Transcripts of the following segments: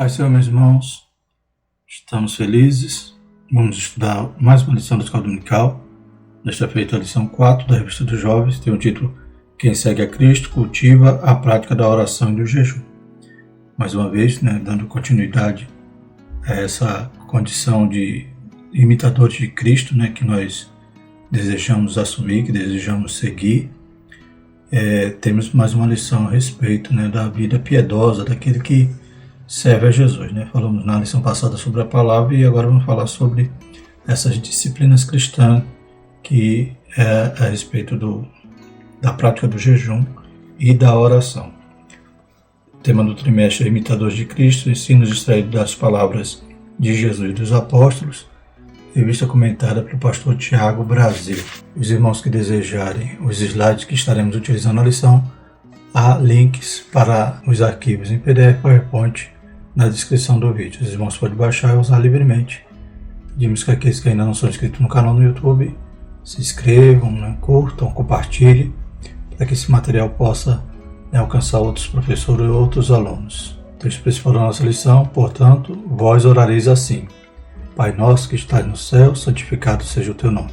Pai, Senhor, meus irmãos, estamos felizes. Vamos estudar mais uma lição da Escola Dominical. Desta feita a lição 4 da Revista dos Jovens tem o título Quem segue a Cristo cultiva a prática da oração e do jejum. Mais uma vez, dando continuidade a essa condição de imitadores de Cristo, que nós desejamos assumir, que desejamos seguir. Temos mais uma lição a respeito da vida piedosa daquele que serve a Jesus. Falamos na lição passada sobre a palavra e agora vamos falar sobre essas disciplinas cristãs que é a respeito da prática do jejum e da oração. O tema do trimestre é Imitadores de Cristo, ensinos extraídos das palavras de Jesus e dos apóstolos, revista comentada pelo pastor Tiago Brasil. Os irmãos que desejarem os slides que estaremos utilizando na lição, há links para os arquivos em PDF e PowerPoint na descrição do vídeo. Os irmãos podem baixar e usar livremente. Pedimos que aqueles que ainda não são inscritos no canal no YouTube se inscrevam, curtam, compartilhem, para que esse material possa alcançar outros professores e outros alunos. O texto principal da nossa lição, portanto, vós orareis assim: Pai nosso que estás no céu, santificado seja o teu nome.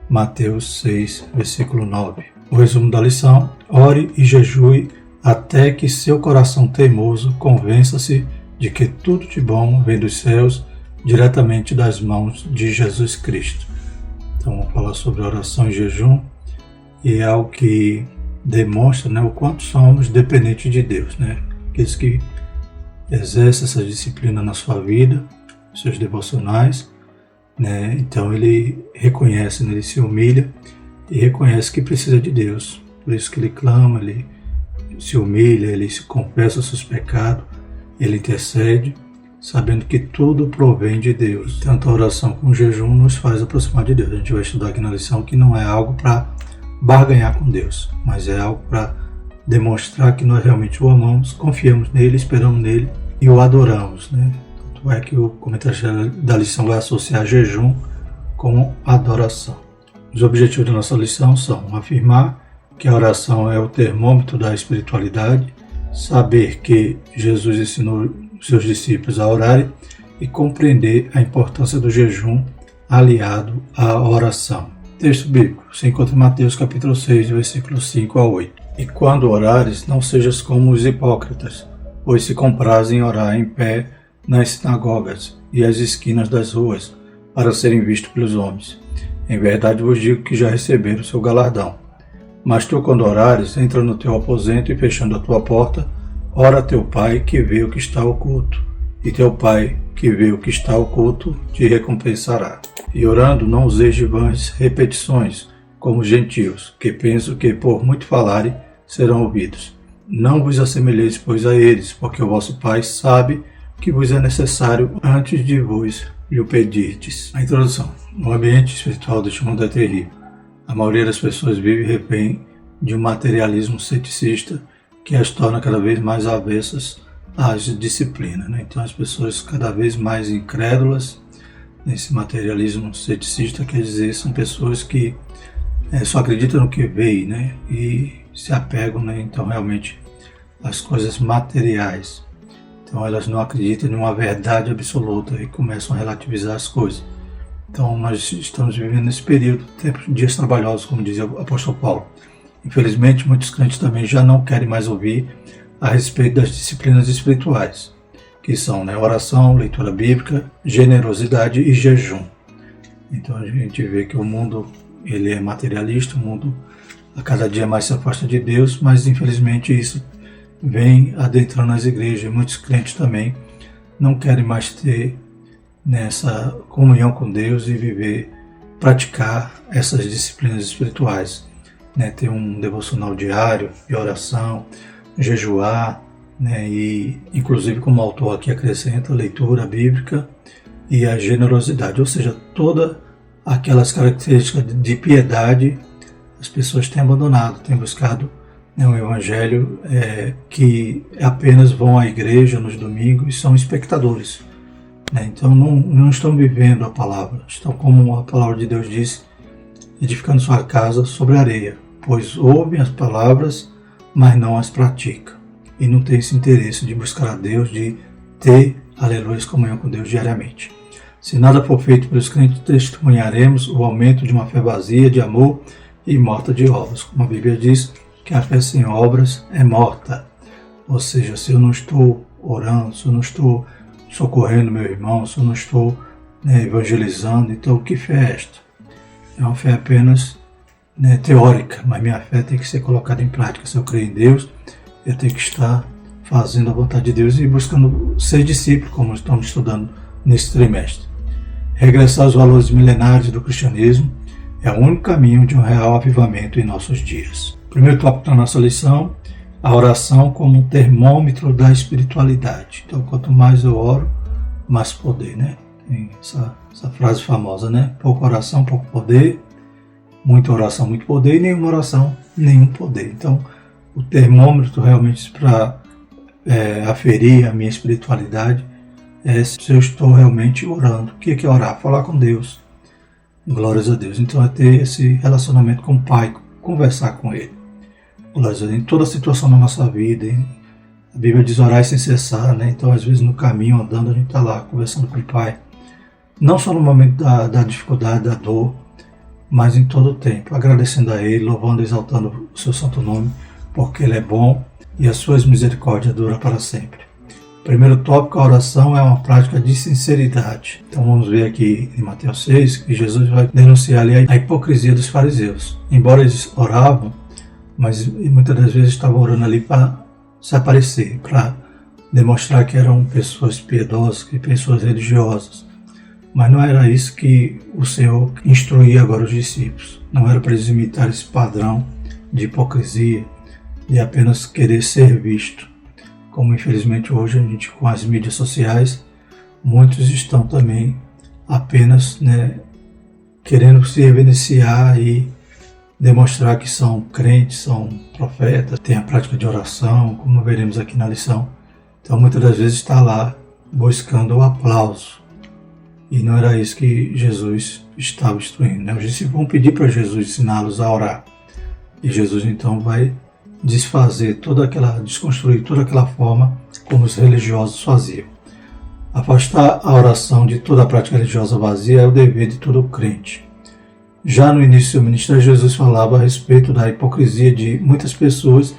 Mateus 6, versículo 9. O resumo da lição: ore e jejue até que seu coração teimoso convença-se de que tudo de bom vem dos céus, diretamente das mãos de Jesus Cristo. Então vamos falar sobre oração e jejum, e é algo que demonstra o quanto somos dependentes de Deus. Aqueles que exercem essa disciplina na sua vida, seus devocionais, então ele reconhece, ele se humilha e reconhece que precisa de Deus. Por isso que ele clama, ele se humilha, ele se confessa os seus pecados, ele intercede, sabendo que tudo provém de Deus. Tanto a oração como o jejum nos faz aproximar de Deus. A gente vai estudar aqui na lição que não é algo para barganhar com Deus, mas é algo para demonstrar que nós realmente o amamos, confiamos nele, esperamos nele e o adoramos. Tanto é que o comentário da lição vai associar jejum com adoração. Os objetivos da nossa lição são afirmar que a oração é o termômetro da espiritualidade, saber que Jesus ensinou seus discípulos a orarem e compreender a importância do jejum aliado à oração. Texto bíblico se encontra em Mateus capítulo 6, versículos 5 a 8. E quando orares, não sejas como os hipócritas, pois se comprazem em orar em pé nas sinagogas e às esquinas das ruas, para serem vistos pelos homens. Em verdade vos digo que já receberam o seu galardão. Mas tu, quando orares, entra no teu aposento e, fechando a tua porta, ora a teu Pai que vê o que está oculto, e teu Pai que vê o que está oculto te recompensará. E orando, não useis de vãs repetições, como os gentios, que pensam que por muito falarem serão ouvidos. Não vos assemelheis, pois, a eles, porque o vosso Pai sabe que vos é necessário antes de vos lhe pedirdes. A introdução. O ambiente espiritual deste mundo é terrível. A maioria das pessoas vive refém de um materialismo ceticista que as torna cada vez mais avessas às disciplinas. Então as pessoas cada vez mais incrédulas nesse materialismo ceticista, quer dizer, são pessoas que só acreditam no que veem, e se apegam então realmente às coisas materiais. Então elas não acreditam em uma verdade absoluta e começam a relativizar as coisas. Então nós estamos vivendo nesse período, dias trabalhosos, como dizia o apóstolo Paulo. Infelizmente, muitos crentes também já não querem mais ouvir a respeito das disciplinas espirituais, que são oração, leitura bíblica, generosidade e jejum. Então a gente vê que o mundo ele é materialista, o mundo a cada dia mais se afasta de Deus, mas infelizmente isso vem adentrando as igrejas. Muitos crentes também não querem mais ter nessa comunhão com Deus e praticar essas disciplinas espirituais. Ter um devocional diário de oração, jejuar, e inclusive, como o autor aqui acrescenta, leitura bíblica e a generosidade, ou seja, todas aquelas características de piedade as pessoas têm abandonado, têm buscado um evangelho que apenas vão à igreja nos domingos e são espectadores. Então não estão vivendo a palavra, estão, como a palavra de Deus diz, edificando sua casa sobre areia, pois ouvem as palavras, mas não as praticam. E não tem esse interesse de buscar a Deus, de ter aleluia, comunhão com Deus diariamente. Se nada for feito pelos crentes, testemunharemos o aumento de uma fé vazia de amor e morta de obras. Como a Bíblia diz, que a fé sem obras é morta. Ou seja, se eu não estou orando, se eu não estou socorrendo meu irmão, se eu não estou evangelizando, então que fé é esta? É uma fé apenas teórica, mas minha fé tem que ser colocada em prática. Se eu creio em Deus, eu tenho que estar fazendo a vontade de Deus e buscando ser discípulo, como estamos estudando nesse trimestre. Regressar aos valores milenares do cristianismo é o único caminho de um real avivamento em nossos dias. Primeiro tópico da nossa lição, a oração como um termômetro da espiritualidade. Então, quanto mais eu oro, mais poder, né? Tem essa frase famosa, né? Pouca oração, pouco poder. Muita oração, muito poder. E nenhuma oração, nenhum poder. Então, o termômetro realmente para aferir a minha espiritualidade é se eu estou realmente orando. O que é orar? Falar com Deus. Glórias a Deus. Então é ter esse relacionamento com o Pai, conversar com Ele. Glórias a Deus. Em toda situação da nossa vida, a Bíblia diz orar sem cessar, né? Então às vezes no caminho, andando, a gente está lá conversando com o Pai. Não só no momento da dificuldade, da dor, mas em todo o tempo, agradecendo a Ele, louvando e exaltando o seu santo nome, porque Ele é bom e as suas misericórdias duram para sempre. Primeiro tópico, a oração é uma prática de sinceridade. Então vamos ver aqui em Mateus 6 que Jesus vai denunciar ali a hipocrisia dos fariseus. Embora eles oravam, mas muitas das vezes estavam orando ali para se aparecer, para demonstrar que eram pessoas piedosas, que pessoas religiosas. Mas não era isso que o Senhor instruía agora os discípulos. Não era para eles imitar esse padrão de hipocrisia, de apenas querer ser visto. Como infelizmente hoje a gente, com as mídias sociais, muitos estão também apenas querendo se evidenciar e demonstrar que são crentes, são profetas, têm a prática de oração, como veremos aqui na lição. Então muitas das vezes está lá buscando o aplauso. E não era isso que Jesus estava instruindo. Os discípulos vão pedir para Jesus ensiná-los a orar. E Jesus então vai desconstruir toda aquela forma como os religiosos faziam. Afastar a oração de toda a prática religiosa vazia é o dever de todo crente. Já no início do seu ministério, Jesus falava a respeito da hipocrisia de muitas pessoas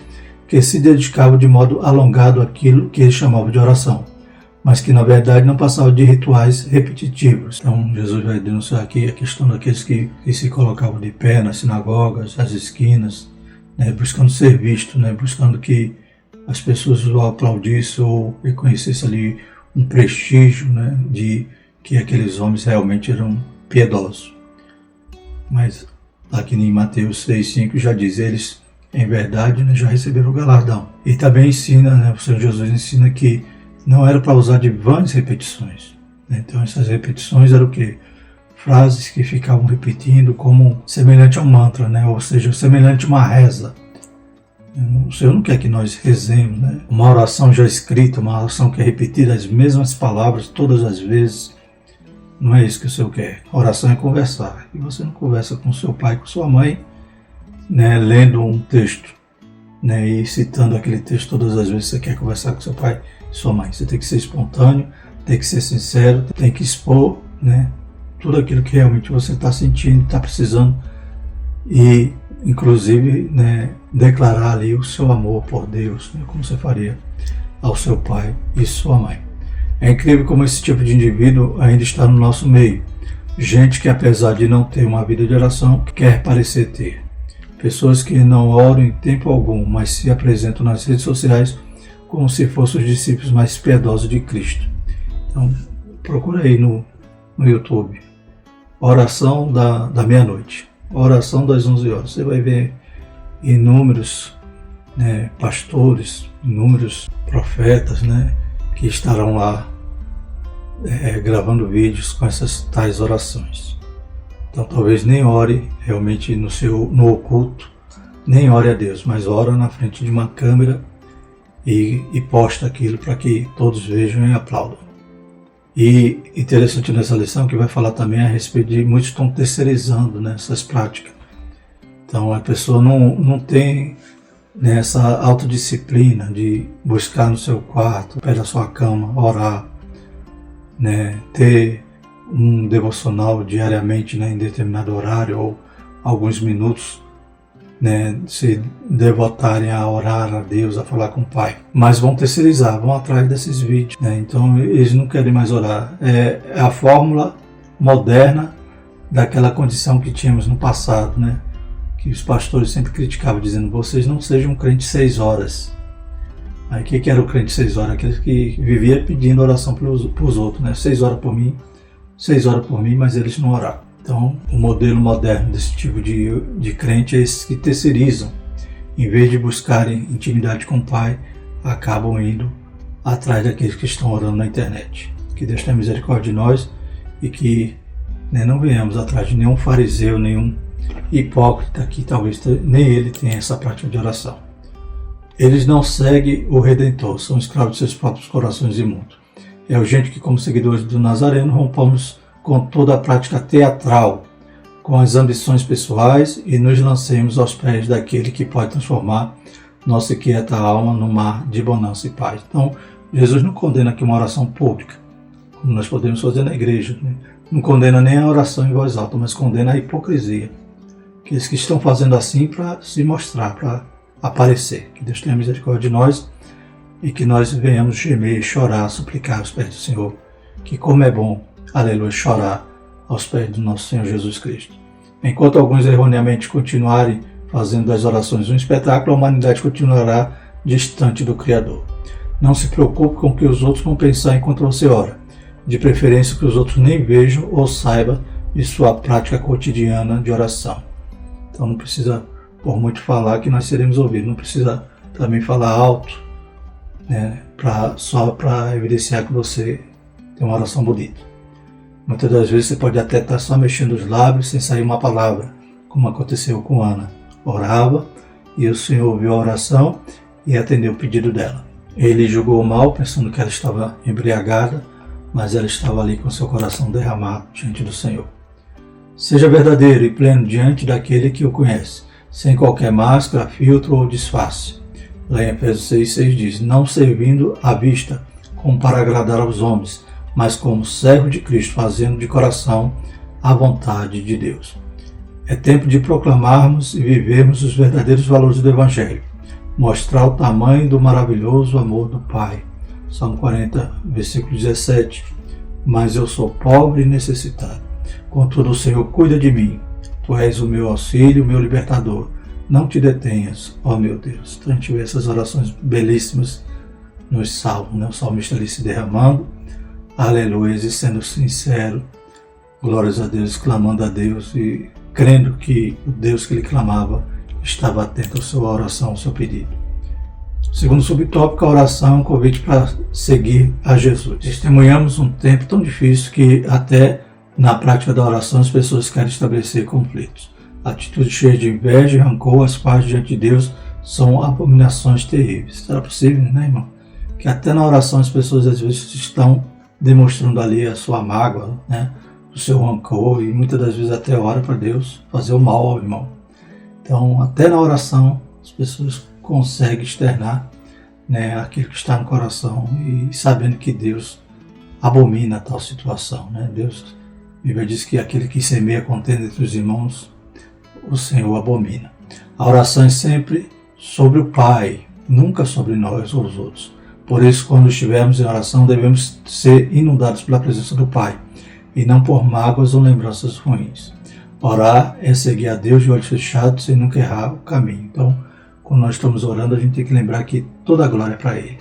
que se dedicavam de modo alongado àquilo que ele chamava de oração, mas que na verdade não passavam de rituais repetitivos. Então Jesus vai denunciar aqui a questão daqueles que se colocavam de pé nas sinagogas, nas esquinas, buscando ser visto, buscando que as pessoas o aplaudissem ou reconhecessem ali um prestígio de que aqueles homens realmente eram piedosos. Mas aqui em Mateus 6,5 já diz, eles em verdade já receberam o galardão. E também ensina, o Senhor Jesus ensina que não era para usar de vãs repetições. Então essas repetições eram o quê? Frases que ficavam repetindo como semelhante a um mantra, ou seja, semelhante a uma reza. O Senhor não quer que nós rezemos, uma oração já escrita, uma oração que é repetida as mesmas palavras todas as vezes. Não é isso que o Senhor quer. A oração é conversar. E você não conversa com seu pai, com sua mãe, lendo um texto, e citando aquele texto todas as vezes que você quer conversar com seu pai e sua mãe. Você tem que ser espontâneo, tem que ser sincero, tem que expor, tudo aquilo que realmente você está sentindo, está precisando e, inclusive, declarar ali o seu amor por Deus, como você faria ao seu pai e sua mãe. É incrível como esse tipo de indivíduo ainda está no nosso meio. Gente que, apesar de não ter uma vida de oração, quer parecer ter. Pessoas que não oram em tempo algum, mas se apresentam nas redes sociais como se fossem os discípulos mais piedosos de Cristo. Então, procura aí no YouTube. Oração da meia-noite, oração das 11 horas. Você vai ver inúmeros pastores, inúmeros profetas que estarão lá gravando vídeos com essas tais orações. Então talvez nem ore realmente no oculto, nem ore a Deus, mas ora na frente de uma câmera e posta aquilo para que todos vejam e aplaudam. E interessante nessa lição que vai falar também a respeito de muitos estão terceirizando essas práticas. Então a pessoa não tem essa autodisciplina de buscar no seu quarto, perto da sua cama, orar, né, ter um devocional diariamente, né, em determinado horário ou alguns minutos, né, se devotarem a orar a Deus, a falar com o Pai. Mas vão terceirizar, vão atrás desses vídeos, né, então eles não querem mais orar. É a fórmula moderna daquela condição que tínhamos no passado, né, que os pastores sempre criticavam, dizendo: vocês não sejam crentes 6 horas. Aí o que era o crente 6 horas? Aquele que vivia pedindo oração para os outros, né? 6 horas por mim, 6 horas por mim, mas eles não oravam. Então, o modelo moderno desse tipo de crente é esses que terceirizam. Em vez de buscarem intimidade com o Pai, acabam indo atrás daqueles que estão orando na internet. Que Deus tenha misericórdia de nós e que, né, não venhamos atrás de nenhum fariseu, nenhum hipócrita que talvez nem ele tenha essa prática de oração. Eles não seguem o Redentor, são escravos de seus próprios corações imundos. É urgente que, como seguidores do Nazareno, rompamos com toda a prática teatral, com as ambições pessoais e nos lancemos aos pés daquele que pode transformar nossa inquieta alma num mar de bonança e paz. Então, Jesus não condena aqui uma oração pública, como nós podemos fazer na igreja, né? Não condena nem a oração em voz alta, mas condena a hipocrisia. Aqueles que estão fazendo assim para se mostrar, para aparecer. Que Deus tenha misericórdia de nós e que nós venhamos gemer, chorar, suplicar aos pés do Senhor. Que como é bom, aleluia, chorar aos pés do nosso Senhor Jesus Cristo. Enquanto alguns erroneamente continuarem fazendo das orações um espetáculo, a humanidade continuará distante do Criador. Não se preocupe com o que os outros vão pensar enquanto você ora. De preferência que os outros nem vejam ou saibam de sua prática cotidiana de oração. Então não precisa por muito falar que nós seremos ouvidos. Não precisa também falar alto, né, só para evidenciar que você tem uma oração bonita. Muitas das vezes você pode até estar só mexendo os lábios sem sair uma palavra, como aconteceu com Ana. Orava e o Senhor ouviu a oração e atendeu o pedido dela. Ele julgou mal, pensando que ela estava embriagada, mas ela estava ali com seu coração derramado diante do Senhor. Seja verdadeiro e pleno diante daquele que o conhece, sem qualquer máscara, filtro ou disfarce. Lá em Efésios 6,6 diz: não servindo à vista, como para agradar aos homens, mas como servo de Cristo, fazendo de coração a vontade de Deus. É tempo de proclamarmos e vivermos os verdadeiros valores do Evangelho, mostrar o tamanho do maravilhoso amor do Pai. Salmo 40, versículo 17. Mas eu sou pobre e necessitado, contudo o Senhor cuida de mim. Tu és o meu auxílio, o meu libertador. Não te detenhas, ó meu Deus. Então a gente vê essas orações belíssimas nos salmos, né? O salmista ali se derramando, aleluia, e sendo sincero, glórias a Deus, clamando a Deus e crendo que o Deus que ele clamava estava atento à sua oração, ao seu pedido. Segundo subtópico, a oração é um convite para seguir a Jesus. Testemunhamos um tempo tão difícil que até na prática da oração as pessoas querem estabelecer conflitos. Atitudes cheias de inveja e rancor, as partes diante de Deus, são abominações terríveis. Será possível, né, irmão? Que até na oração as pessoas às vezes estão demonstrando ali a sua mágoa, né, o seu rancor, e muitas das vezes até ora para Deus fazer o mal ao irmão. Então, até na oração as pessoas conseguem externar, né, aquilo que está no coração, e sabendo que Deus abomina tal situação, né? Deus, a Bíblia diz que aquele que semeia contenda entre os irmãos, o Senhor abomina. A oração é sempre sobre o Pai, nunca sobre nós ou os outros. Por isso, quando estivermos em oração, devemos ser inundados pela presença do Pai, e não por mágoas ou lembranças ruins. Orar é seguir a Deus de olhos fechados sem nunca errar o caminho. Então, quando nós estamos orando, a gente tem que lembrar que toda a glória é para Ele.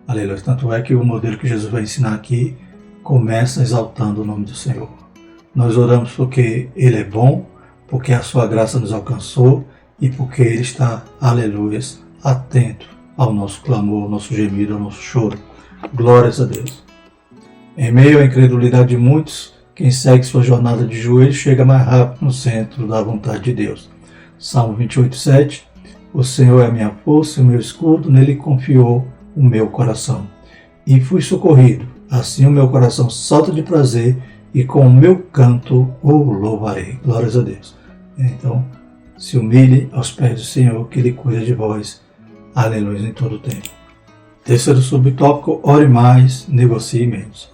Aleluia. Tanto é que o modelo que Jesus vai ensinar aqui começa exaltando o nome do Senhor. Nós oramos porque Ele é bom, porque a sua graça nos alcançou e porque Ele está, aleluia, atento ao nosso clamor, ao nosso gemido, ao nosso choro. Glórias a Deus. Em meio à incredulidade de muitos, quem segue sua jornada de joelhos chega mais rápido no centro da vontade de Deus. Salmo 28:7. O Senhor é a minha força e o meu escudo, nele confiou o meu coração. E fui socorrido, assim o meu coração salta de prazer e com o meu canto o louvarei. Glórias a Deus. Então, se humilhe aos pés do Senhor, que Ele cuida de vós. Aleluia, em todo o tempo. Terceiro subtópico, ore mais, negocie menos.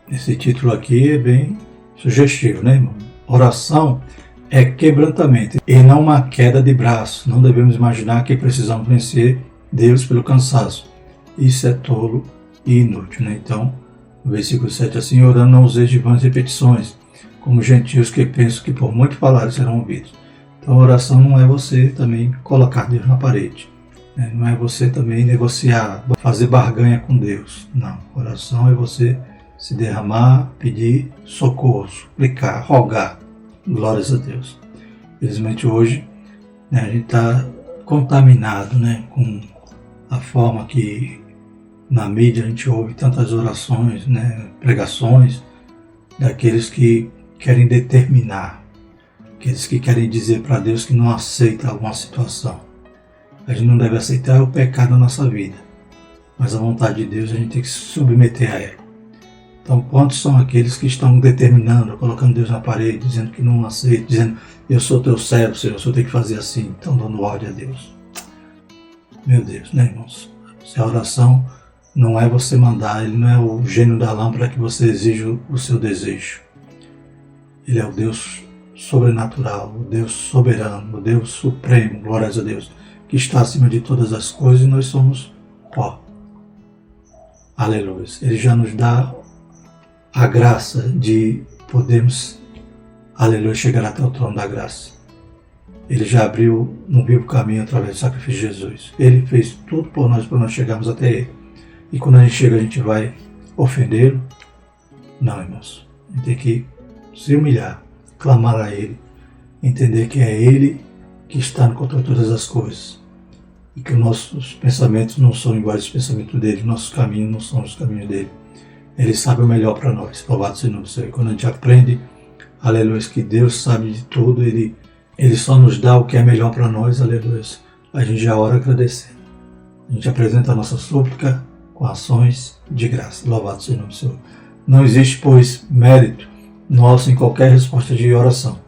Esse título aqui é bem sugestivo, né, irmão? Oração é quebrantamento e não uma queda de braço. Não devemos imaginar que precisamos vencer Deus pelo cansaço. Isso é tolo e inútil, né? Então, no versículo 7 assim, orando não useis de vãs repetições, como gentios que pensam que por muito falar serão ouvidos. Então a oração não é você também colocar Deus na parede, né? Não é você também negociar, fazer barganha com Deus. Não, oração é você se derramar, pedir socorro, suplicar, rogar. Glórias a Deus. Infelizmente hoje, né, a gente está contaminado, né, com a forma que na mídia a gente ouve tantas orações, né, pregações daqueles que querem determinar, aqueles que querem dizer para Deus que não aceita alguma situação. A gente não deve aceitar o pecado na nossa vida, mas a vontade de Deus a gente tem que se submeter a ela. Então, quantos são aqueles que estão determinando, colocando Deus na parede, dizendo que não aceita, dizendo, eu sou teu servo, Senhor, eu só tenho que fazer assim, estão dando ódio a Deus. Meu Deus, né, irmãos? Se a oração não é você mandar, ele não é o gênio da lâmpada que você exige o seu desejo. Ele é o Deus sobrenatural, o Deus soberano, o Deus supremo, glórias a Deus, que está acima de todas as coisas e nós somos pó. Aleluia. Ele já nos dá a graça de podermos, aleluia, chegar até o trono da graça. Ele já abriu um vivo caminho através do sacrifício de Jesus. Ele fez tudo por nós, para nós chegarmos até Ele. E quando a gente chega, a gente vai ofendê-lo? Não, irmãos. A gente tem que se humilhar, clamar a Ele, entender que é Ele que está no controle de todas as coisas. E que os nossos pensamentos não são iguais aos pensamentos dele, nossos caminhos não são os caminhos dele. Ele sabe o melhor para nós, louvado seja o nome do Senhor. E quando a gente aprende, aleluia, que Deus sabe de tudo, Ele só nos dá o que é melhor para nós, aleluia. A gente já ora agradecendo. A gente apresenta a nossa súplica com ações de graça, louvado seja o nome do Senhor. Não existe, pois, mérito nosso em qualquer resposta de oração.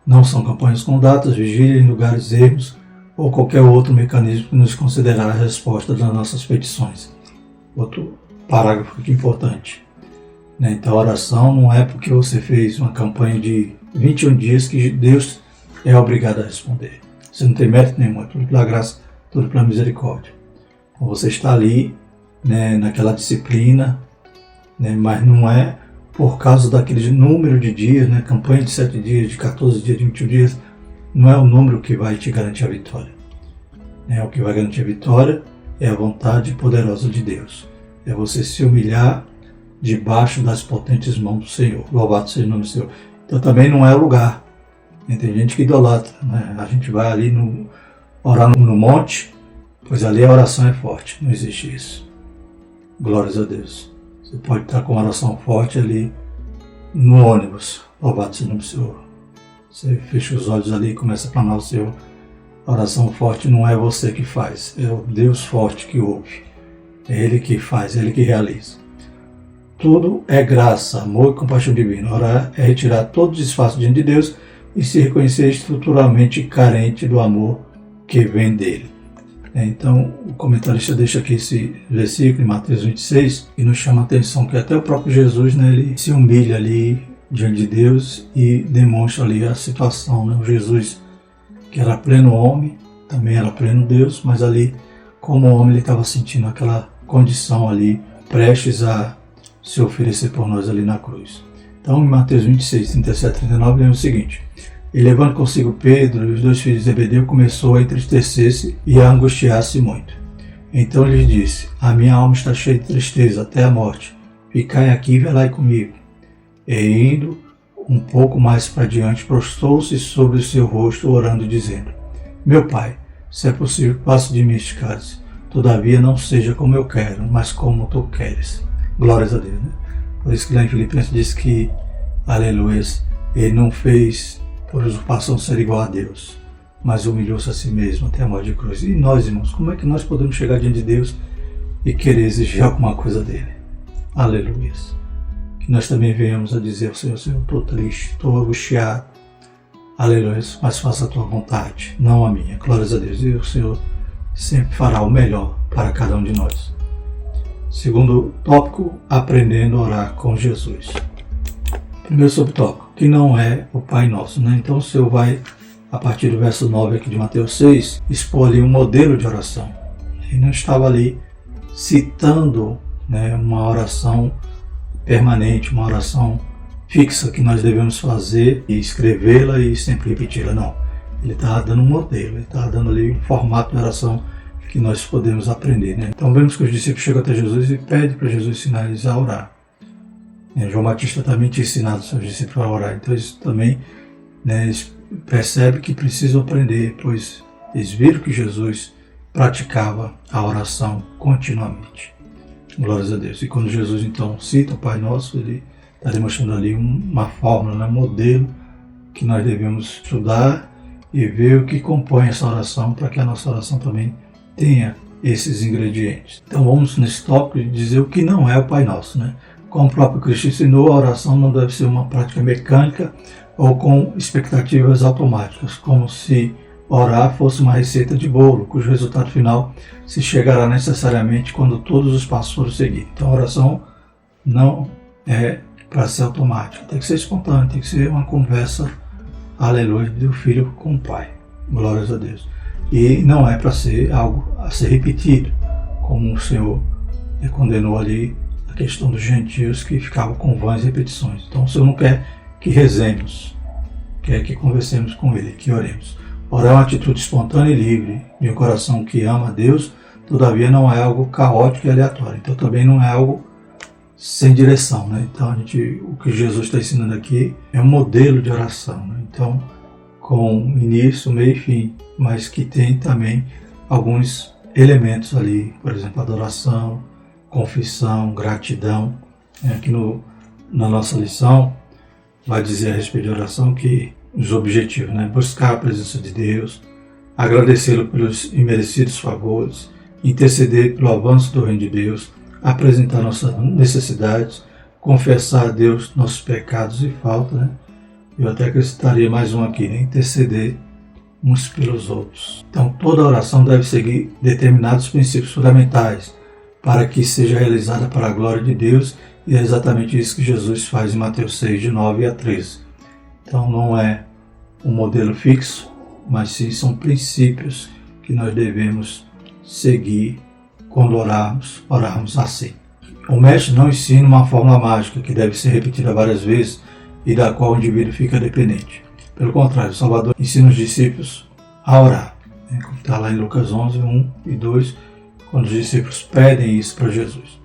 Não são campanhas com datas, vigília em lugares ermos ou qualquer outro mecanismo que nos considerar a resposta das nossas petições. Outro parágrafo aqui importante. Então a oração não é porque você fez uma campanha de 21 dias que Deus é obrigado a responder. Você não tem mérito nenhum, é tudo pela graça, tudo pela misericórdia. Então você está ali, né, naquela disciplina, né, mas não é por causa daquele número de dias, né, campanha de 7 dias, de 14 dias, de 21 dias, não é o número que vai te garantir a vitória. O que vai garantir a vitória é a vontade poderosa de Deus. É você se humilhar debaixo das potentes mãos do Senhor. Louvado seja o nome do Senhor. Então também não é o lugar. Tem gente que idolatra, né? A gente vai ali orar no monte, pois ali a oração é forte. Não existe isso. Glórias a Deus. Você pode estar com uma oração forte ali no ônibus. Louvado seja o nome do Senhor. Você fecha os olhos ali e começa a clamar ao Senhor. A oração forte não é você que faz, é o Deus forte que ouve. É Ele que faz, é Ele que realiza. Tudo é graça, amor e compaixão divina. Orar é retirar todo o disfarce diante de Deus e se reconhecer estruturalmente carente do amor que vem dele. Então, o comentarista deixa aqui esse versículo em Mateus 26 e nos chama a atenção que até o próprio Jesus, né, ele se humilha ali diante de Deus e demonstra ali a situação. Né? O Jesus, que era pleno homem, também era pleno Deus, mas ali, como homem, ele estava sentindo aquela condição ali, prestes a se oferecer por nós ali na cruz. Então, em Mateus 26, 37 e 39, lemos o seguinte: E levando consigo Pedro e os 2 filhos de Zebedeu, começou a entristecer-se e a angustiar-se muito. Então lhes disse: A minha alma está cheia de tristeza até a morte. Ficai aqui e velai comigo. E indo um pouco mais para diante, prostrou-se sobre o seu rosto, orando e dizendo: Meu Pai, se é possível, passe de mim este cálice. Todavia não seja como eu quero, mas como tu queres. Glórias a Deus, né? Por isso que lá em Filipenses diz que, aleluia, ele não fez por usurpação ser igual a Deus, mas humilhou-se a si mesmo até a morte de cruz. E nós, irmãos, como é que nós podemos chegar diante de Deus e querer exigir alguma coisa dele? Aleluia. Que nós também venhamos a dizer ao Senhor: Senhor, estou triste, estou angustiado. Aleluia, mas faça a tua vontade, não a minha. Glórias a Deus. E o Senhor sempre fará o melhor para cada um de nós. Segundo tópico, aprendendo a orar com Jesus. Primeiro subtópico, que não é o Pai Nosso, né? Então o Senhor vai, a partir do verso 9 aqui de Mateus 6, expor ali um modelo de oração. Ele não estava ali citando, né, uma oração permanente, uma oração fixa que nós devemos fazer e escrevê-la e sempre repeti-la, não. Ele estava dando um modelo, ele estava dando ali um formato de oração que nós podemos aprender, né? Então vemos que os discípulos chegam até Jesus e pedem para Jesus ensinar eles a orar. João Batista também tinha ensinado os seus discípulos a orar, então eles também, né, eles percebem que precisam aprender, pois eles viram que Jesus praticava a oração continuamente. Glórias a Deus. E quando Jesus então cita o Pai Nosso, ele está demonstrando ali uma fórmula, um modelo que nós devemos estudar e ver o que compõe essa oração para que a nossa oração também tenha esses ingredientes. Então vamos nesse tópico dizer o que não é o Pai Nosso, né? Como o próprio Cristo ensinou, a oração não deve ser uma prática mecânica ou com expectativas automáticas, como se orar fosse uma receita de bolo, cujo resultado final se chegará necessariamente quando todos os passos forem seguidos. Então a oração não é para ser automática, tem que ser espontânea, tem que ser uma conversa, aleluia, do filho com o pai, glórias a Deus. E não é para ser algo a ser repetido, como o Senhor condenou ali a questão dos gentios que ficavam com vãs repetições. Então o Senhor não quer que rezemos, quer que conversemos com Ele, que oremos. Orar é uma atitude espontânea e livre de um coração que ama a Deus, todavia não é algo caótico e aleatório. Então também não é algo sem direção, né? Então o que Jesus está ensinando aqui é um modelo de oração, né? Então com início, meio e fim, mas que tem também alguns elementos ali, por exemplo, adoração, confissão, gratidão. Aqui na nossa lição vai dizer a respeito de oração que os objetivos, né? Buscar a presença de Deus, agradecê-lo pelos imerecidos favores, interceder pelo avanço do reino de Deus, apresentar nossas necessidades, confessar a Deus nossos pecados e faltas, né? Eu até acrescentaria mais um aqui, né? Interceder uns pelos outros. Então toda oração deve seguir determinados princípios fundamentais para que seja realizada para a glória de Deus, e é exatamente isso que Jesus faz em Mateus 6, de 9 a 13. Então não é um modelo fixo, mas sim são princípios que nós devemos seguir quando orarmos assim. O mestre não ensina uma fórmula mágica que deve ser repetida várias vezes e da qual o indivíduo fica dependente. Pelo contrário, o Salvador ensina os discípulos a orar, né? Como está lá em Lucas 11, 1 e 2, quando os discípulos pedem isso para Jesus,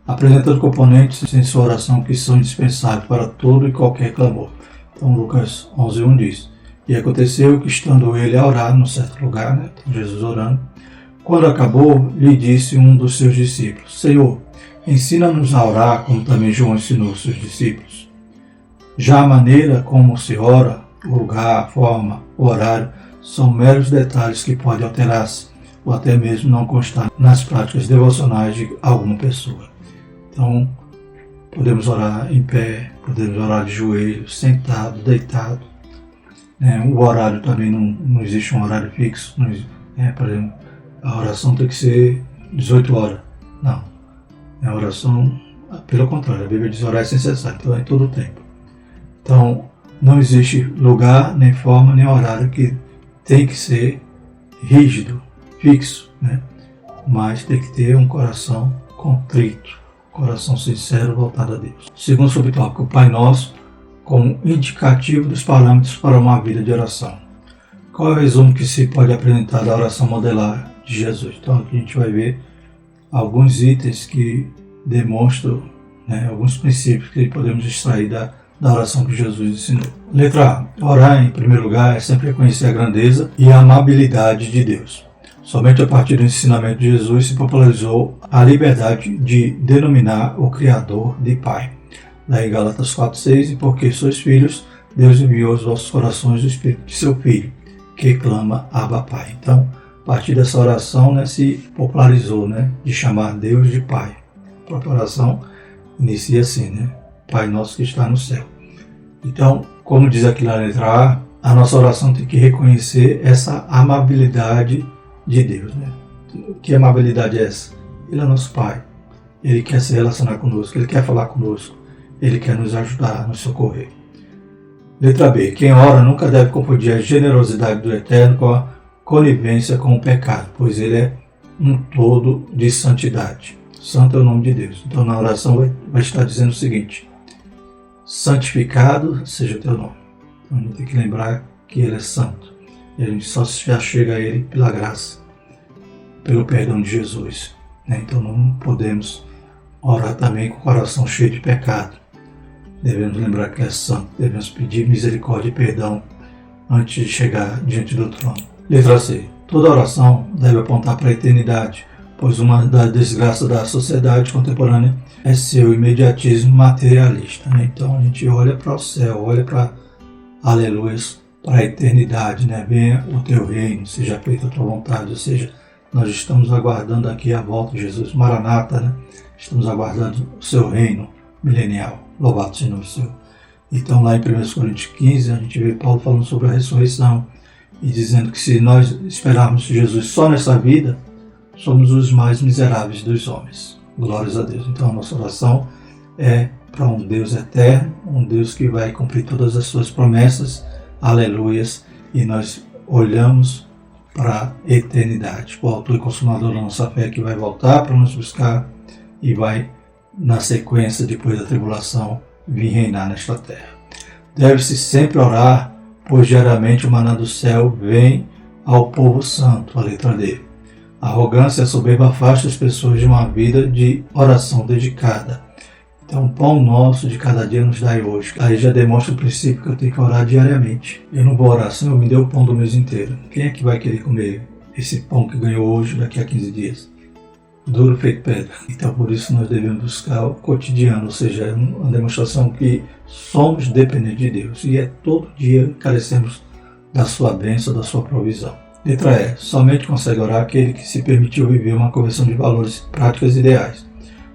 apresentando componentes em sua oração que são indispensáveis para todo e qualquer clamor. Então Lucas 11, 1 diz: E aconteceu que, estando ele a orar num certo lugar, né? Então, Jesus orando, quando acabou, lhe disse um dos seus discípulos: Senhor, ensina-nos a orar como também João ensinou seus discípulos. Já a maneira como se ora, o lugar, a forma, o horário, são meros detalhes que podem alterar-se ou até mesmo não constar nas práticas devocionais de alguma pessoa. Então, podemos orar em pé, podemos orar de joelhos, sentado, deitado. O horário também não existe um horário fixo. Por exemplo, a oração tem que ser 18 horas. Não. A oração, pelo contrário, a Bíblia diz orar sem cessar, então é todo o tempo. Então, não existe lugar, nem forma, nem horário que tem que ser rígido, fixo, né? Mas tem que ter um coração contrito, coração sincero voltado a Deus. Segundo subtópico, o Pai Nosso como indicativo dos parâmetros para uma vida de oração. Qual é o resumo que se pode apresentar da oração modelar de Jesus? Então aqui a gente vai ver alguns itens que demonstram, né, alguns princípios que podemos extrair da oração que Jesus ensinou. Letra A. Orar, em primeiro lugar, é sempre reconhecer a grandeza e a amabilidade de Deus. Somente a partir do ensinamento de Jesus se popularizou a liberdade de denominar o Criador de Pai. Daí Gálatas 4,6, e porque sois filhos, Deus enviou aos vossos corações o Espírito de seu Filho, que clama Abba Pai. Então, a partir dessa oração, né, se popularizou, né, de chamar Deus de Pai. A própria oração inicia assim, né? Pai nosso que está no céu. Então, como diz aqui na letra A nossa oração tem que reconhecer essa amabilidade de Deus, né? Que amabilidade é essa? Ele é nosso Pai. Ele quer se relacionar conosco, Ele quer falar conosco, Ele quer nos ajudar, nos socorrer. Letra B. Quem ora nunca deve confundir a generosidade do Eterno com a conivência com o pecado, pois Ele é um todo de santidade. Santo é o nome de Deus. Então na oração vai estar dizendo o seguinte: santificado seja o teu nome. Então a gente tem que lembrar que Ele é santo. E a gente só já chega a Ele pela graça, pelo perdão de Jesus. Então não podemos orar também com o coração cheio de pecado. Devemos lembrar que é santo, devemos pedir misericórdia e perdão antes de chegar diante do trono. Letra C. Toda oração deve apontar para a eternidade, pois uma das desgraças da sociedade contemporânea é seu imediatismo materialista. Então a gente olha para o céu, olha para, aleluia, para a eternidade. Venha o teu reino, seja feita a tua vontade. Ou seja, nós estamos aguardando aqui a volta de Jesus, Maranata, Estamos aguardando o seu reino milenial. Louvado seja o Senhor. Então lá em 1 Coríntios 15, a gente vê Paulo falando sobre a ressurreição e dizendo que se nós esperarmos Jesus só nessa vida, somos os mais miseráveis dos homens. Glórias a Deus. Então a nossa oração é para um Deus eterno, um Deus que vai cumprir todas as suas promessas, aleluias, e nós olhamos para a eternidade, o autor e consumador da nossa fé que vai voltar para nos buscar e vai, na sequência, depois da tribulação, vir reinar nesta terra. Deve-se sempre orar, pois diariamente o maná do céu vem ao povo santo, a letra D. A arrogância e a soberba afastam as pessoas de uma vida de oração dedicada. Então, o pão nosso de cada dia nos dai hoje. Aí já demonstra o princípio que eu tenho que orar diariamente. Eu não vou orar, Senhor, me dê o pão do mês inteiro. Quem é que vai querer comer esse pão que ganhou hoje, daqui a 15 dias? Duro feito pedra. Então, por isso nós devemos buscar o cotidiano, ou seja, é uma demonstração que somos dependentes de Deus. E é todo dia que carecemos da sua bênção, da sua provisão. Letra E. Somente consegue orar aquele que se permitiu viver uma conversão de valores, práticas e ideais.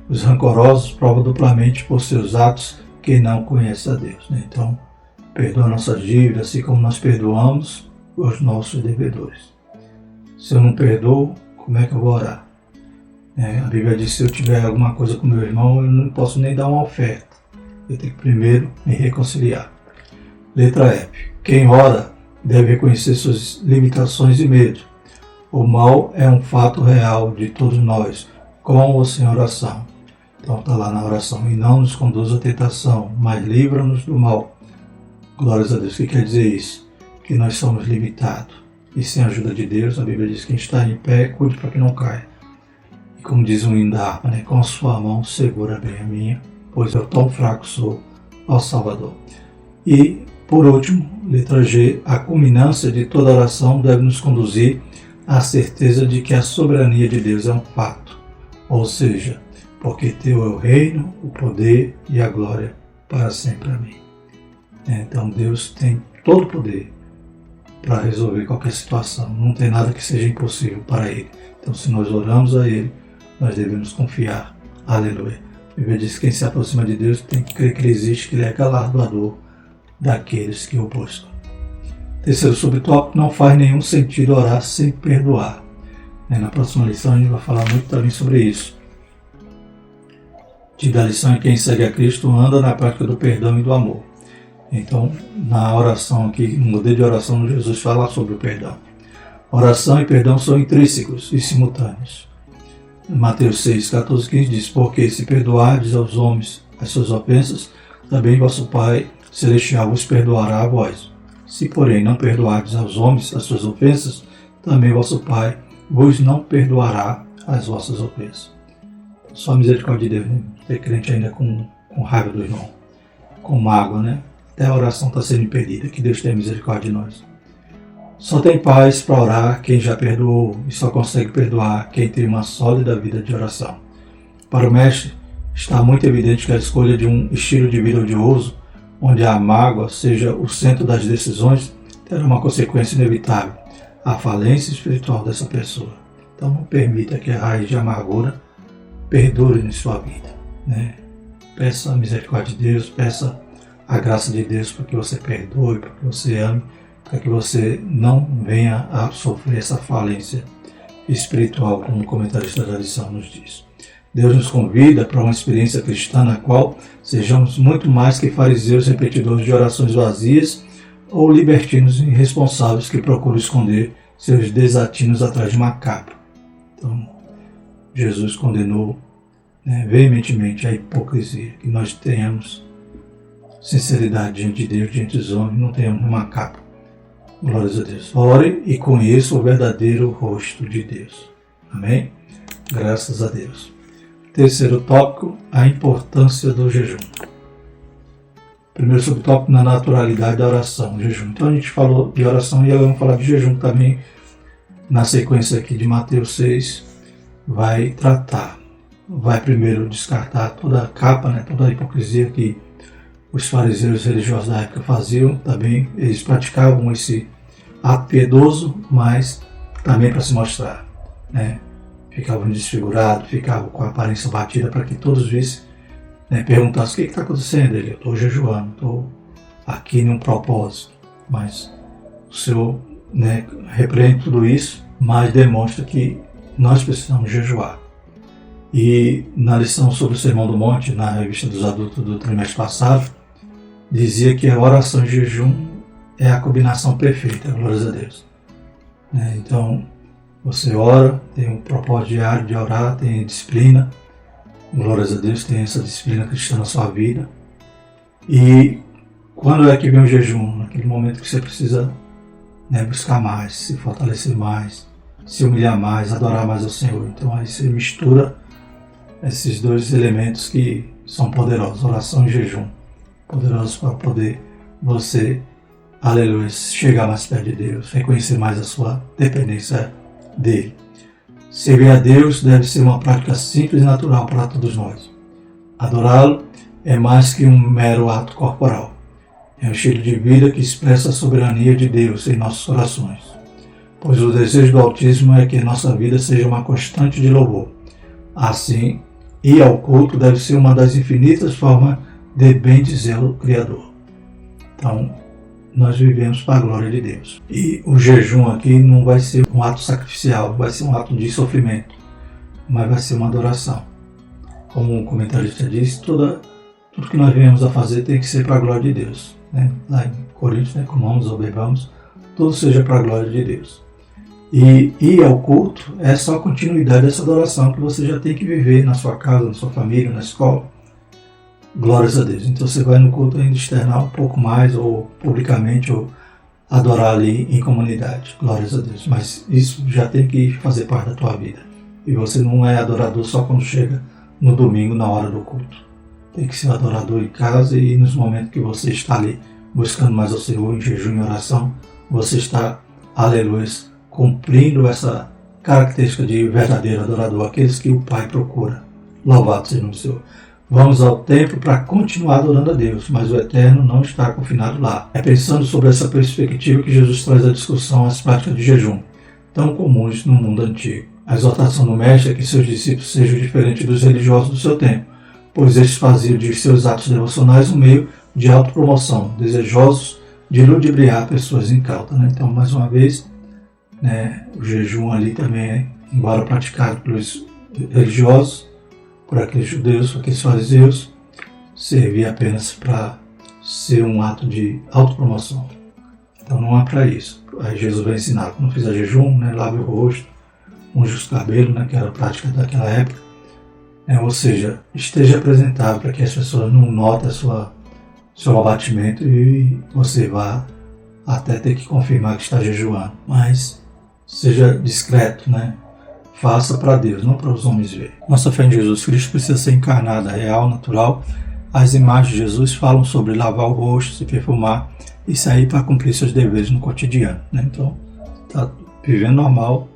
Os rancorosos provam duplamente por seus atos que não conhecem a Deus. Então, perdoa nossas dívidas, assim como nós perdoamos os nossos devedores. Se eu não perdoo, como é que eu vou orar? A Bíblia diz que se eu tiver alguma coisa com meu irmão, eu não posso nem dar uma oferta. Eu tenho que primeiro me reconciliar. Letra F. Quem ora deve reconhecer suas limitações e medos. O mal é um fato real de todos nós, com ou sem oração. Então está lá na oração. E não nos conduz à tentação, mas livra-nos do mal. Glórias a Deus. O que quer dizer isso? Que nós somos limitados. E sem a ajuda de Deus, a Bíblia diz que quem está em pé, cuide para que não caia. E como diz o hino da harpa, com a sua mão segura bem a minha, pois eu tão fraco sou, ó Salvador. E, por último, letra G, a culminância de toda oração deve nos conduzir à certeza de que a soberania de Deus é um fato. Ou seja, porque teu é o reino, o poder e a glória para sempre. Amém. Então Deus tem todo o poder para resolver qualquer situação. Não tem nada que seja impossível para Ele. Então se nós oramos a Ele, nós devemos confiar. Aleluia. A Bíblia diz que quem se aproxima de Deus tem que crer que Ele existe, que Ele é galardoador daqueles que o buscam. Terceiro subtópico, não faz nenhum sentido orar sem perdoar. Na próxima lição a gente vai falar muito também sobre isso. A lição é quem segue a Cristo anda na prática do perdão e do amor. Então, na oração aqui, no modelo de oração, Jesus fala sobre o perdão. Oração e perdão são intrínsecos e simultâneos. Mateus 6, 14, 15 diz: porque se perdoardes aos homens as suas ofensas, também vosso Pai Celestial vos perdoará a vós. Se, porém, não perdoardes aos homens as suas ofensas, também vosso Pai vos não perdoará as vossas ofensas. Só a misericórdia de Deus, Ter crente ainda com raiva do irmão, com mágoa, Até a oração está sendo impedida. Que Deus tenha misericórdia de nós. Só tem paz para orar quem já perdoou e só consegue perdoar quem tem uma sólida vida de oração. Para o mestre, está muito evidente que a escolha de um estilo de vida odioso, onde a mágoa seja o centro das decisões, terá uma consequência inevitável: a falência espiritual dessa pessoa. Então não permita que a raiz de amargura perdure em sua vida. Peça a misericórdia de Deus, peça a graça de Deus para que você perdoe, para que você ame, para que você não venha a sofrer essa falência espiritual, como o comentarista da lição nos diz. Deus nos convida para uma experiência cristã na qual sejamos muito mais que fariseus repetidores de orações vazias ou libertinos irresponsáveis que procuram esconder seus desatinos atrás de uma capa. Então, Jesus condenou veementemente a hipocrisia, que nós tenhamos sinceridade diante de Deus, diante dos homens, não tenhamos uma capa. Glórias a Deus. Ore e conheça o verdadeiro rosto de Deus. Amém? Graças a Deus. Terceiro tópico, a importância do jejum. Primeiro subtópico, na naturalidade da oração, jejum. Então a gente falou de oração e agora vamos falar de jejum também. Na sequência aqui de Mateus 6, vai tratar. Vai primeiro descartar toda a capa, toda a hipocrisia que os fariseus religiosos da época faziam. Também eles praticavam esse ato piedoso, mas também para se mostrar. Ficavam desfigurados, ficavam com a aparência batida para que todos vissem, perguntassem o que está acontecendo. Ele: eu estou jejuando, estou aqui num propósito. Mas o Senhor repreende tudo isso, mas demonstra que nós precisamos jejuar. E na lição sobre o Sermão do Monte, na revista dos adultos do trimestre passado, dizia que a oração e jejum é a combinação perfeita, glórias a Deus. Então, você ora, tem um propósito diário de orar, tem disciplina, glórias a Deus, tem essa disciplina cristã na sua vida. E quando é que vem o jejum? Naquele momento que você precisa buscar mais, se fortalecer mais, se humilhar mais, adorar mais ao Senhor. Então aí você mistura esses dois elementos que são poderosos, oração e jejum. Poderosos para poder você, aleluia, chegar mais perto de Deus, reconhecer mais a sua dependência dele. Servir a Deus deve ser uma prática simples e natural para todos nós. Adorá-lo é mais que um mero ato corporal. É um estilo de vida que expressa a soberania de Deus em nossos corações. Pois o desejo do Altíssimo é que nossa vida seja uma constante de louvor. Assim, ir ao culto deve ser uma das infinitas formas de bem dizer o Criador. Então, nós vivemos para a glória de Deus. E o jejum aqui não vai ser um ato sacrificial, vai ser um ato de sofrimento, mas vai ser uma adoração. Como o comentarista disse, tudo que nós viemos a fazer tem que ser para a glória de Deus. Lá em Coríntios, comamos ou bebamos, tudo seja para a glória de Deus. E ir ao culto é só a continuidade dessa adoração que você já tem que viver na sua casa, na sua família, na escola. Glórias a Deus. Então você vai no culto ainda externar um pouco mais, ou publicamente, ou adorar ali em comunidade. Glórias a Deus. Mas isso já tem que fazer parte da tua vida. E você não é adorador só quando chega no domingo, na hora do culto. Tem que ser adorador em casa e nos momentos que você está ali buscando mais ao Senhor, em jejum e oração, você está, aleluia, cumprindo essa característica de verdadeiro adorador, aqueles que o Pai procura. Louvado seja o Senhor. Vamos ao templo para continuar adorando a Deus, mas o eterno não está confinado lá. É pensando sobre essa perspectiva que Jesus traz à discussão as práticas de jejum, tão comuns no mundo antigo. A exortação do Mestre é que seus discípulos sejam diferentes dos religiosos do seu tempo, pois estes faziam de seus atos devocionais um meio de autopromoção, desejosos de ludibriar pessoas incautas. Então, mais uma vez, o jejum ali também, embora praticado pelos religiosos, por aqueles judeus, por aqueles fariseus, servia apenas para ser um ato de autopromoção. Então não é para isso. Aí Jesus vai ensinar, quando fizer jejum, lave o rosto, unge os cabelos, que era a prática daquela época. Ou seja, esteja apresentável para que as pessoas não notem seu abatimento e você vá até ter que confirmar que está jejuando. Mas seja discreto, Faça para Deus, não para os homens verem. Nossa fé em Jesus Cristo precisa ser encarnada, real, natural. As imagens de Jesus falam sobre lavar o rosto, se perfumar e sair para cumprir seus deveres no cotidiano. Então, está vivendo normal,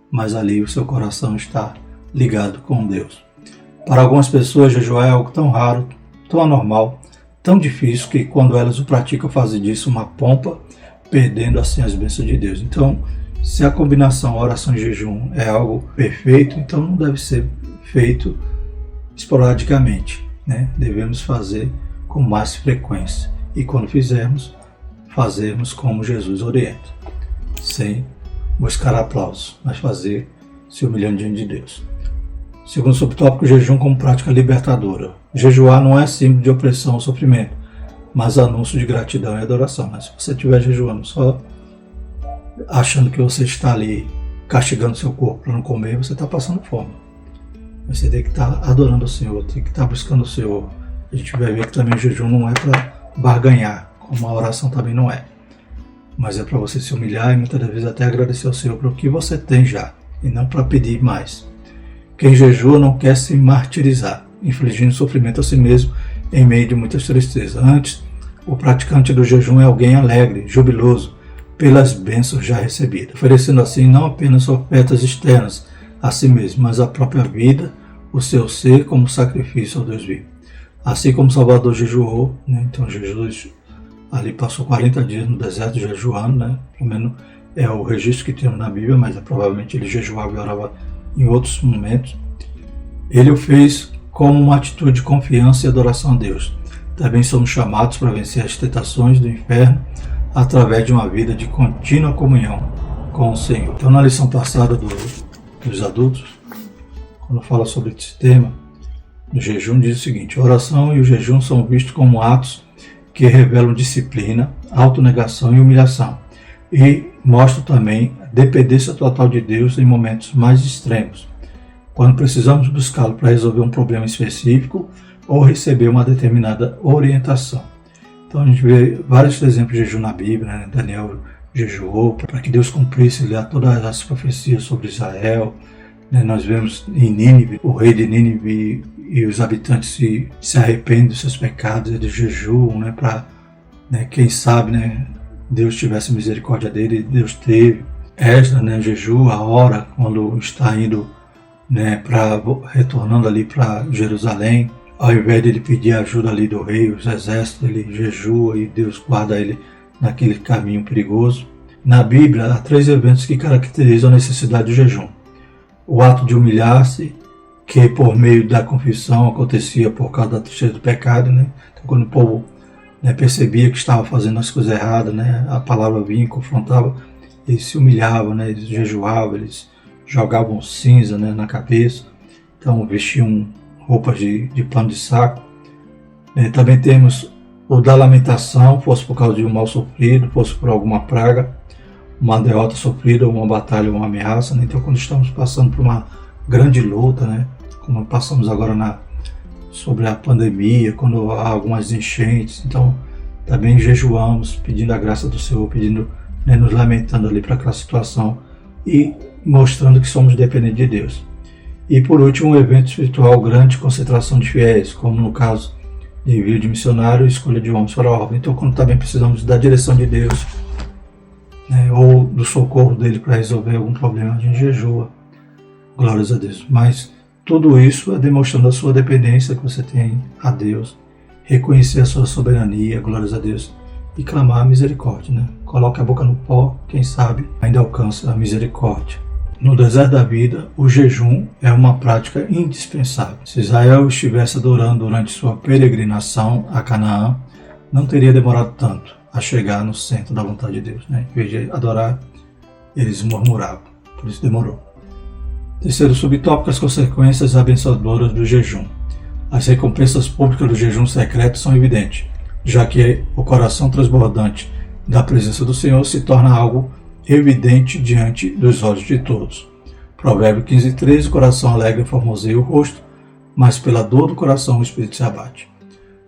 mas ali o seu coração está ligado com Deus. Para algumas pessoas, jejuar é algo tão raro, tão anormal, tão difícil, que quando elas o praticam, fazem disso uma pompa, perdendo assim as bênçãos de Deus. Então, se a combinação oração e jejum é algo perfeito, então não deve ser feito esporadicamente. Devemos fazer com mais frequência. E quando fizermos, fazermos como Jesus orienta. Sem buscar aplauso, mas fazer se humilhando diante de Deus. Segundo subtópico, o jejum como prática libertadora. Jejuar não é símbolo de opressão ou sofrimento, mas anúncio de gratidão e adoração. Mas se você estiver jejuando só achando que você está ali castigando seu corpo para não comer, você está passando fome. Você tem que estar adorando o Senhor, tem que estar buscando o Senhor. A gente vai ver que também o jejum não é para barganhar, como a oração também não é. Mas é para você se humilhar e muitas vezes até agradecer ao Senhor pelo que você tem já, e não para pedir mais. Quem jejua não quer se martirizar, infligindo sofrimento a si mesmo em meio de muitas tristezas. Antes, o praticante do jejum é alguém alegre, jubiloso, pelas bênçãos já recebidas, oferecendo assim não apenas ofertas externas a si mesmo, mas a própria vida, o seu ser como sacrifício ao Deus vivo. Assim como Salvador jejuou, então Jesus ali passou 40 dias no deserto jejuando, pelo menos é o registro que temos na Bíblia, mas provavelmente ele jejuava e orava em outros momentos. Ele o fez como uma atitude de confiança e adoração a Deus. Também somos chamados para vencer as tentações do inferno através de uma vida de contínua comunhão com o Senhor. Então, na lição passada dos adultos, quando fala sobre esse tema, do jejum, diz o seguinte: a oração e o jejum são vistos como atos que revelam disciplina, autonegação e humilhação, e mostram também a dependência total de Deus em momentos mais extremos, quando precisamos buscá-lo para resolver um problema específico ou receber uma determinada orientação. Então a gente vê vários exemplos de jejum na Bíblia, Daniel jejuou para que Deus cumprisse lá todas as profecias sobre Israel. Nós vemos em Nínive, o rei de Nínive e os habitantes se arrependem dos seus pecados, eles jejuam para, quem sabe, Deus tivesse misericórdia dele, Deus teve. Esdras, jejua, ora quando está indo, retornando ali para Jerusalém. Ao invés de ele pedir ajuda ali do rei, os exércitos, ele jejua e Deus guarda ele naquele caminho perigoso. Na Bíblia, há 3 eventos que caracterizam a necessidade do jejum. O ato de humilhar-se, que por meio da confissão acontecia por causa da tristeza do pecado. Então, quando o povo percebia que estava fazendo as coisas erradas, a palavra vinha e confrontava, eles se humilhavam, eles jejuavam, eles jogavam cinza na cabeça, então vestiam roupas de pano de saco. Também temos o da lamentação, fosse por causa de um mal sofrido, fosse por alguma praga, uma derrota sofrida, uma batalha, uma ameaça. Então, quando estamos passando por uma grande luta, como passamos agora sobre a pandemia, quando há algumas enchentes, então também jejuamos, pedindo a graça do Senhor, pedindo, nos lamentando ali para aquela situação e mostrando que somos dependentes de Deus. E por último, um evento espiritual grande, concentração de fiéis, como no caso de envio de missionário e escolha de homens para a obra. Então, quando também precisamos da direção de Deus, ou do socorro dele para resolver algum problema, a gente jejua. Glórias a Deus. Mas tudo isso é demonstrando a sua dependência que você tem a Deus, reconhecer a sua soberania, glórias a Deus, e clamar a misericórdia. Coloque a boca no pó, quem sabe ainda alcança a misericórdia. No deserto da vida, o jejum é uma prática indispensável. Se Israel estivesse adorando durante sua peregrinação a Canaã, não teria demorado tanto a chegar no centro da vontade de Deus. Em vez de adorar, eles murmuravam, por isso demorou. Terceiro subtópico, as consequências abençoadoras do jejum. As recompensas públicas do jejum secreto são evidentes, já que o coração transbordante da presença do Senhor se torna algo evidente diante dos olhos de todos. Provérbio 15:13, o coração alegre formoseia o rosto, mas pela dor do coração o espírito se abate.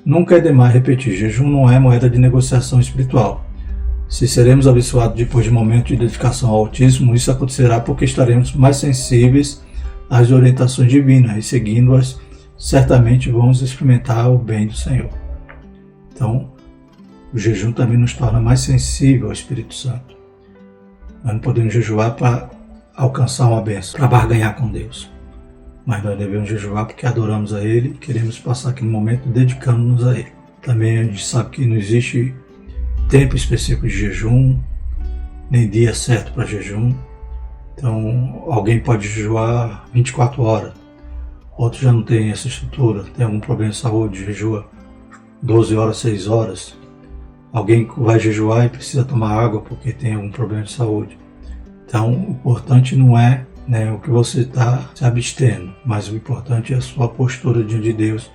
Nunca é demais repetir, jejum não é moeda de negociação espiritual. Se seremos abençoados depois de momento de dedicação ao Altíssimo, isso acontecerá porque estaremos mais sensíveis às orientações divinas e seguindo-as, certamente vamos experimentar o bem do Senhor. Então, o jejum também nos torna mais sensível ao Espírito Santo. Nós não podemos jejuar para alcançar uma bênção, para barganhar com Deus. Mas nós devemos jejuar porque adoramos a Ele e queremos passar aquele momento dedicando-nos a Ele. Também a gente sabe que não existe tempo específico de jejum, nem dia certo para jejum. Então, alguém pode jejuar 24 horas, outro já não tem essa estrutura, tem algum problema de saúde, jejua 12 horas, 6 horas. Alguém vai jejuar e precisa tomar água porque tem algum problema de saúde. Então, o importante não é né, o que você está se abstendo, mas o importante é a sua postura diante de Deus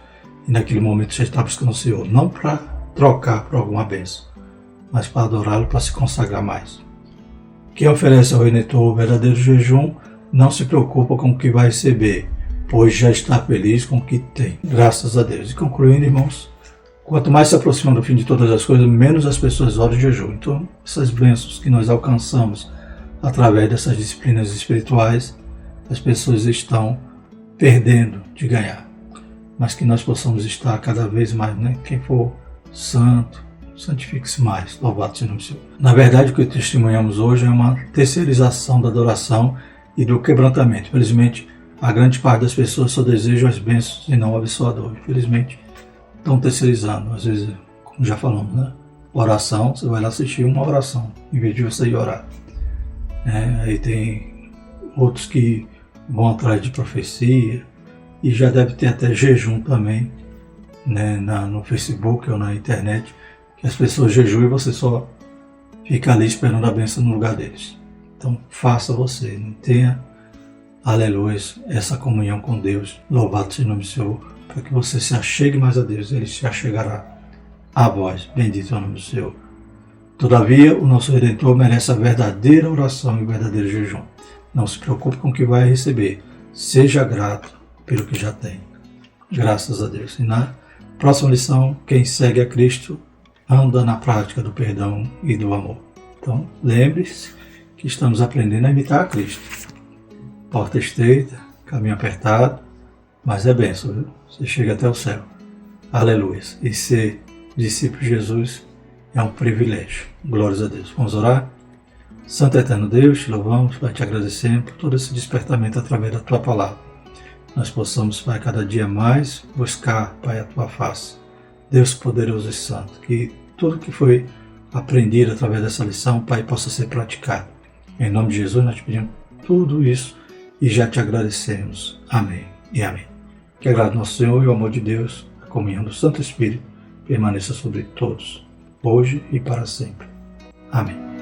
e naquele momento você está buscando o Senhor, não para trocar por alguma bênção, mas para adorá-lo, para se consagrar mais. Quem oferece ao Redentor o verdadeiro jejum não se preocupa com o que vai receber, pois já está feliz com o que tem, graças a Deus. E concluindo, irmãos, quanto mais se aproxima do fim de todas as coisas, menos as pessoas oram de jejum. Então, essas bênçãos que nós alcançamos através dessas disciplinas espirituais, as pessoas estão perdendo de ganhar. Mas que nós possamos estar cada vez mais, né? Quem for santo, santifique-se mais, louvado seja o nome do Senhor. Na verdade, o que testemunhamos hoje é uma terceirização da adoração e do quebrantamento. Infelizmente, a grande parte das pessoas só desejam as bênçãos e não o abençoador. Infelizmente, estão terceirizando. Às vezes, como já falamos, né? Oração, você vai lá assistir uma oração, em vez de você ir orar. Aí tem outros que vão atrás de profecia, e já deve ter até jejum também, né, no Facebook ou na internet, que as pessoas jejuam e você só fica ali esperando a bênção no lugar deles. Então faça você, tenha, aleluia, essa comunhão com Deus, louvado seja o nome do Senhor, para que você se achegue mais a Deus, Ele se achegará a vós, bendito é o nome do Senhor. Todavia, o nosso Redentor merece a verdadeira oração e o verdadeiro jejum. Não se preocupe com o que vai receber, seja grato pelo que já tem. Graças a Deus. E na próxima lição, quem segue a Cristo anda na prática do perdão e do amor. Então, lembre-se que estamos aprendendo a imitar a Cristo. Porta estreita, caminho apertado, mas é bênção, viu? Você chega até o céu. Aleluia. E ser discípulo de Jesus é um privilégio. Glórias a Deus. Vamos orar? Santo Eterno Deus, te louvamos, Pai, te agradecemos por todo esse despertamento através da Tua Palavra. Nós possamos, Pai, cada dia mais buscar, Pai, a Tua face. Deus poderoso e santo, que tudo que foi aprendido através dessa lição, Pai, possa ser praticado. Em nome de Jesus, nós te pedimos tudo isso e já te agradecemos. Amém e amém. Que a graça do nosso Senhor e o amor de Deus, a comunhão do Santo Espírito, permaneça sobre todos, hoje e para sempre. Amém.